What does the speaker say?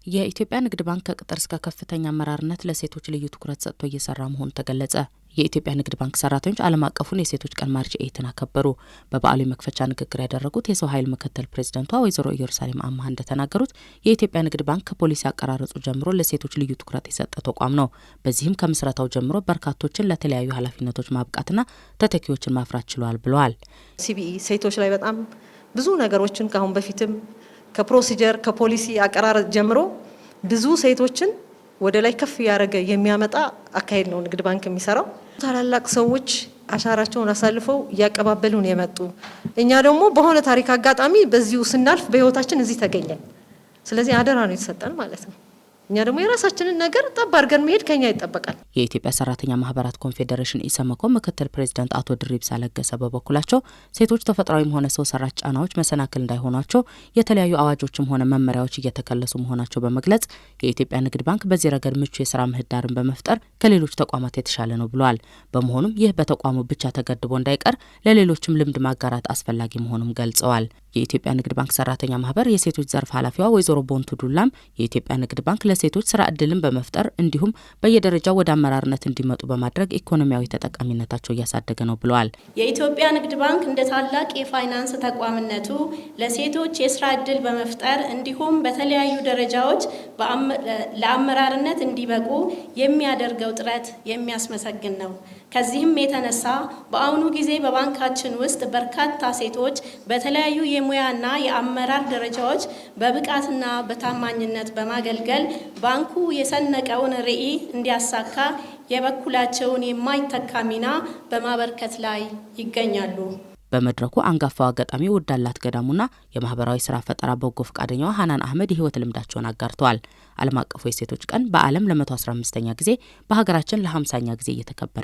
የኢትዮጵያ ንግድ ባንክ ከቅጥር እስከ ከፍተኛ አመራርነት ለሴቶች ልዩ ትኩረት ሰጥቶ እየሰራ መሆኑ ተገለጸ። የኢትዮጵያ ንግድ ባንክ ሰራተኞች ዓለም አቀፉን የሴቶች ቀን ማርች 8 አከበሩ። በበዓሉ የመክፈቻ ንግግር ያደረጉት የሰው ኃይል ምክትል ፕሬዚደንቷ ወይዘሮ ኢየሩሳሌም አማሃ እንደተናገሩት የኢትዮጵያ ንግድ ባንክ ከፖሊሲ አቀራረጹ ጀምሮ ለሴቶች ልዩ ትኩረት የሰጠ ተቋም ነው። በዚህም ከምስረታው ጀምሮ በርካቶችን ለተለያዩ ኃላፊነቶች ማብቃትና ተተኪዎችን ማፍራት ችሏል ብለዋል። ሲቢኢ ሴቶች ላይ በጣም ብዙ ነገሮችን ካሁን በፊትም ከፕሮሲጀር ከፖሊሲ አቀራረጥ ጀምሮ ብዙ ሴቶችን ወደ ላይ ከፍ ያደረገ የሚያመጣ አካሄድ ነው ንግድ ባንክ የሚሰራው። ታላላቅ ሰዎች አሻራቸውን አሳልፈው እያቀባበሉን የመጡ እኛ ደግሞ በሆነ ታሪክ አጋጣሚ በዚሁ ስናልፍ በህይወታችን እዚህ ተገኘን። ስለዚህ አደራ ነው የተሰጠን ማለት ነው። እኛ ደግሞ የራሳችንን ነገር ጠብ አድርገን መሄድ ከኛ ይጠበቃል። የኢትዮጵያ ሰራተኛ ማህበራት ኮንፌዴሬሽን ኢሰመኮ ምክትል ፕሬዚዳንት አቶ ድሪብሳ ለገሰ በበኩላቸው ሴቶች ተፈጥሯዊም ሆነ ሰው ሰራሽ ጫናዎች መሰናክል እንዳይሆኗቸው የተለያዩ አዋጆችም ሆነ መመሪያዎች እየተከለሱ መሆናቸው በመግለጽ የኢትዮጵያ ንግድ ባንክ በዚህ ረገድ ምቹ የስራ ምህዳርን በመፍጠር ከሌሎች ተቋማት የተሻለ ነው ብለዋል። በመሆኑም ይህ በተቋሙ ብቻ ተገድቦ እንዳይቀር ለሌሎችም ልምድ ማጋራት አስፈላጊ መሆኑን ገልጸዋል። የኢትዮጵያ ንግድ ባንክ ሰራተኛ ማህበር የሴቶች ዘርፍ ኃላፊዋ ወይዘሮ ቦንቱ ዱላም የኢትዮጵያ ንግድ ባንክ ለሴቶች ስራ እድልን በመፍጠር እንዲሁም በየደረጃው ወደ አመራርነት እንዲመጡ በማድረግ ኢኮኖሚያዊ ተጠቃሚነታቸው እያሳደገ ነው ብለዋል። የኢትዮጵያ ንግድ ባንክ እንደ ታላቅ የፋይናንስ ተቋምነቱ ለሴቶች የስራ እድል በመፍጠር እንዲሁም በተለያዩ ደረጃዎች ለአመራርነት እንዲበቁ የሚያደርገው ጥረት የሚያስመሰግን ነው። ከዚህም የተነሳ በአሁኑ ጊዜ በባንካችን ውስጥ በርካታ ሴቶች በተለያዩ የሙያና የአመራር ደረጃዎች በብቃትና በታማኝነት በማገልገል ባንኩ የሰነቀውን ራዕይ እንዲያሳካ የበኩላቸውን የማይተካ ሚና በማበርከት ላይ ይገኛሉ። በመድረኩ አንጋፋው አጋጣሚ ውዳላት ገዳሙና የማህበራዊ ስራ ፈጠራ በጎ ፈቃደኛዋ ሀናን አህመድ የህይወት ልምዳቸውን አጋርተዋል። ዓለም አቀፉ የሴቶች ቀን በዓለም ለ115ኛ ጊዜ በሀገራችን ለ50ኛ ጊዜ እየተከበረ